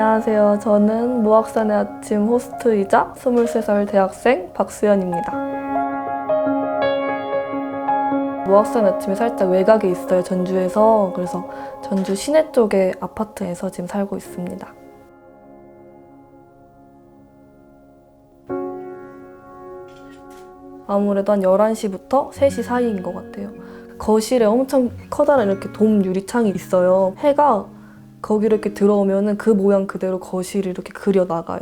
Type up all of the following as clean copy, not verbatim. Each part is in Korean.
안녕하세요. 저는 무학산의 아침 호스트이자 23살 대학생 박수연입니다. 무학산의 아침이 살짝 외곽에 있어요, 전주에서. 그래서 전주 시내 쪽의 아파트에서 지금 살고 있습니다. 아무래도 한 11시부터 3시 사이인 것 같아요. 거실에 엄청 커다란 이렇게 돔 유리창이 있어요. 해가 거기로 이렇게 들어오면은 그 모양 그대로 거실이 이렇게 그려나가요.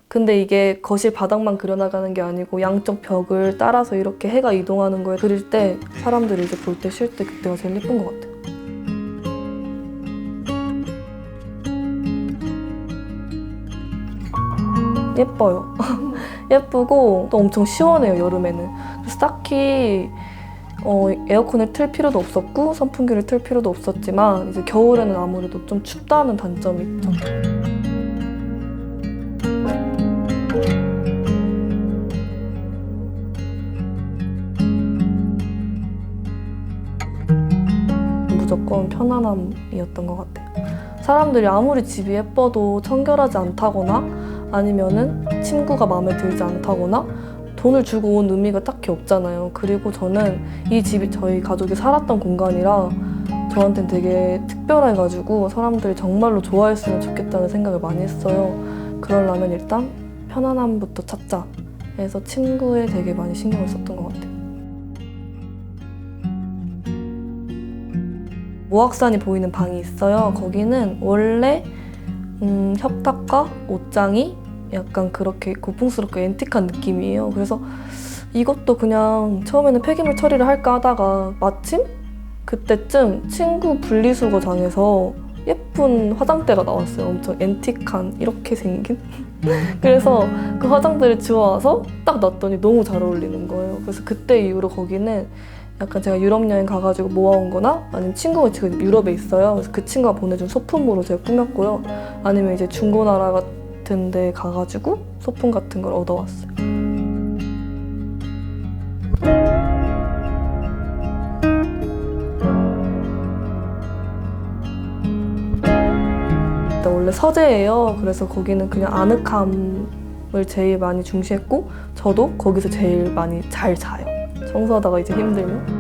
근데 이게 거실 바닥만 그려나가는 게 아니고 양쪽 벽을 따라서 이렇게 해가 이동하는 걸 그릴 때 사람들이 이제 볼 때 쉴 때 그때가 제일 예쁜 것 같아요. 예뻐요. 예쁘고 또 엄청 시원해요, 여름에는. 그래서 딱히 에어컨을 틀 필요도 없었고 선풍기를 틀 필요도 없었지만 이제 겨울에는 아무래도 좀 춥다는 단점이 있죠. 무조건 편안함이었던 것 같아요. 사람들이 아무리 집이 예뻐도 청결하지 않다거나 아니면은 침구가 마음에 들지 않다거나 돈을 주고 온 의미가 딱히 없잖아요. 그리고 저는 이 집이 저희 가족이 살았던 공간이라 저한테는 되게 특별해가지고 사람들이 정말로 좋아했으면 좋겠다는 생각을 많이 했어요. 그러려면 일단 편안함부터 찾자 해서 침구에 되게 많이 신경을 썼던 것 같아요. 모악산이 보이는 방이 있어요. 거기는 원래 협탁과 옷장이 약간 그렇게 고풍스럽고 앤틱한 느낌이에요. 그래서 이것도 그냥 처음에는 폐기물 처리를 할까 하다가 마침 그때쯤 친구 분리수거장에서 예쁜 화장대가 나왔어요. 엄청 앤틱한 이렇게 생긴 그래서 그 화장대를 주워와서 딱 놨더니 너무 잘 어울리는 거예요. 그래서 그때 이후로 거기는 약간 제가 유럽 여행 가가지고 모아온 거나 아니면 친구가 지금 유럽에 있어요. 그래서 그 친구가 보내준 소품으로 제가 꾸몄고요. 아니면 이제 중고나라 같은 데 가가지고 소품 같은 걸 얻어왔어요. 원래 서재예요. 그래서 거기는 그냥 아늑함을 제일 많이 중시했고 저도 거기서 제일 많이 잘 자요. 청소하다가 이제 힘들면.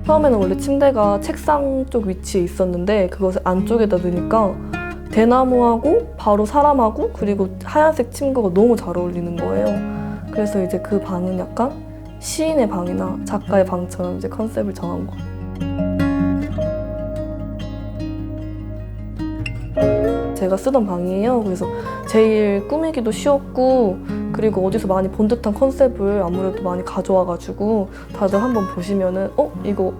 처음에는 원래 침대가 책상 쪽 위치에 있었는데 그것을 안쪽에다 넣으니까 대나무하고 바로 사람하고 그리고 하얀색 침구가 너무 잘 어울리는 거예요. 그래서 이제 그 방은 약간 시인의 방이나 작가의 방처럼 이제 컨셉을 정한 거예요. 제가 쓰던 방이에요. 그래서 제일 꾸미기도 쉬웠고 그리고 어디서 많이 본 듯한 컨셉을 아무래도 많이 가져와가지고 다들 한번 보시면은 이거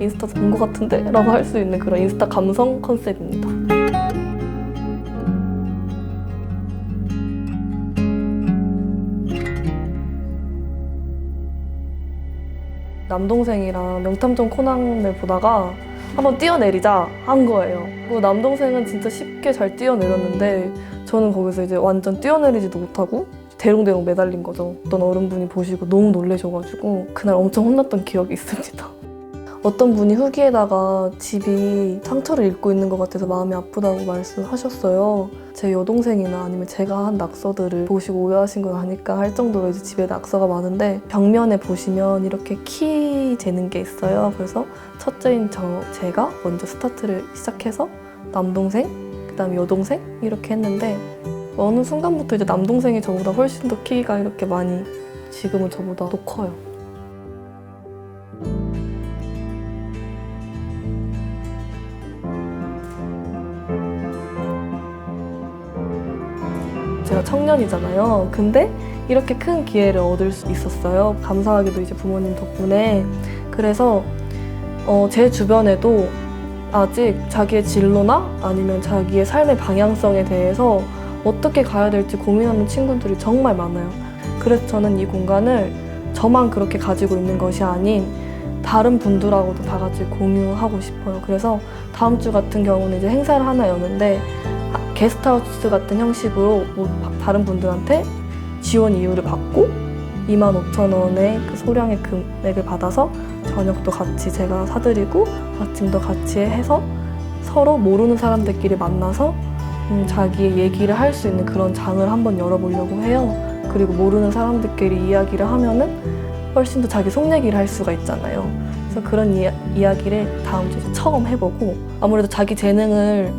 인스타에서 본 것 같은데? 라고 할 수 있는 그런 인스타 감성 컨셉입니다. 남동생이랑 명탐정 코난을 보다가 한번 뛰어내리자 한 거예요. 그리고 남동생은 진짜 쉽게 잘 뛰어내렸는데 저는 거기서 이제 완전 뛰어내리지도 못하고 대롱대롱 매달린 거죠. 어떤 어른분이 보시고 너무 놀라셔가지고 그날 엄청 혼났던 기억이 있습니다. 어떤 분이 후기에다가 집이 상처를 입고 있는 것 같아서 마음이 아프다고 말씀하셨어요. 제 여동생이나 아니면 제가 한 낙서들을 보시고 오해하신 건 아닐까 할 정도로 이제 집에 낙서가 많은데 벽면에 보시면 이렇게 키 재는 게 있어요. 그래서 첫째인 제가 먼저 스타트를 시작해서 남동생, 그 다음에 여동생 이렇게 했는데 어느 순간부터 이제 남동생이 저보다 훨씬 더 키가 이렇게 많이 지금은 저보다 더 커요. 제가 청년이잖아요. 근데 이렇게 큰 기회를 얻을 수 있었어요. 감사하게도 이제 부모님 덕분에. 그래서 제 주변에도 아직 자기의 진로나 아니면 자기의 삶의 방향성에 대해서 어떻게 가야 될지 고민하는 친구들이 정말 많아요. 그래서 저는 이 공간을 저만 그렇게 가지고 있는 것이 아닌 다른 분들하고도 다 같이 공유하고 싶어요. 그래서 다음 주 같은 경우는 이제 행사를 하나 여는데 게스트하우스 같은 형식으로 다른 분들한테 지원 이유를 받고 25,000원의 그 소량의 금액을 받아서 저녁도 같이 제가 사드리고 아침도 같이 해서 서로 모르는 사람들끼리 만나서 자기의 얘기를 할 수 있는 그런 장을 한번 열어보려고 해요. 그리고 모르는 사람들끼리 이야기를 하면은 훨씬 더 자기 속 얘기를 할 수가 있잖아요. 그래서 그런 이야기를 다음 주에 처음 해보고, 아무래도 자기 재능을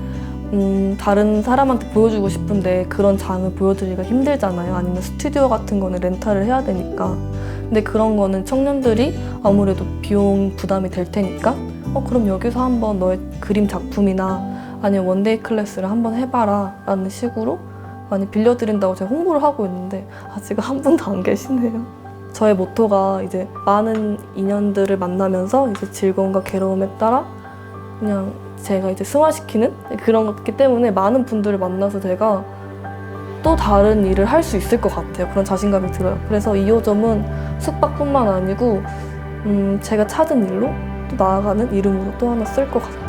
다른 사람한테 보여주고 싶은데 그런 장을 보여드리기가 힘들잖아요. 아니면 스튜디오 같은 거는 렌탈을 해야 되니까. 근데 그런 거는 청년들이 아무래도 비용 부담이 될 테니까 그럼 여기서 한번 너의 그림 작품이나 아니면 원데이 클래스를 한번 해봐라 라는 식으로 많이 빌려드린다고 제가 홍보를 하고 있는데 아직 한 분도 안 계시네요. 저의 모토가 이제 많은 인연들을 만나면서 이제 즐거움과 괴로움에 따라 그냥 제가 이제 승화시키는 그런 거기 때문에 많은 분들을 만나서 제가 또 다른 일을 할 수 있을 것 같아요. 그런 자신감이 들어요. 그래서 2호점은 숙박뿐만 아니고 제가 찾은 일로 또 나아가는 이름으로 또 하나 쓸 것 같아요.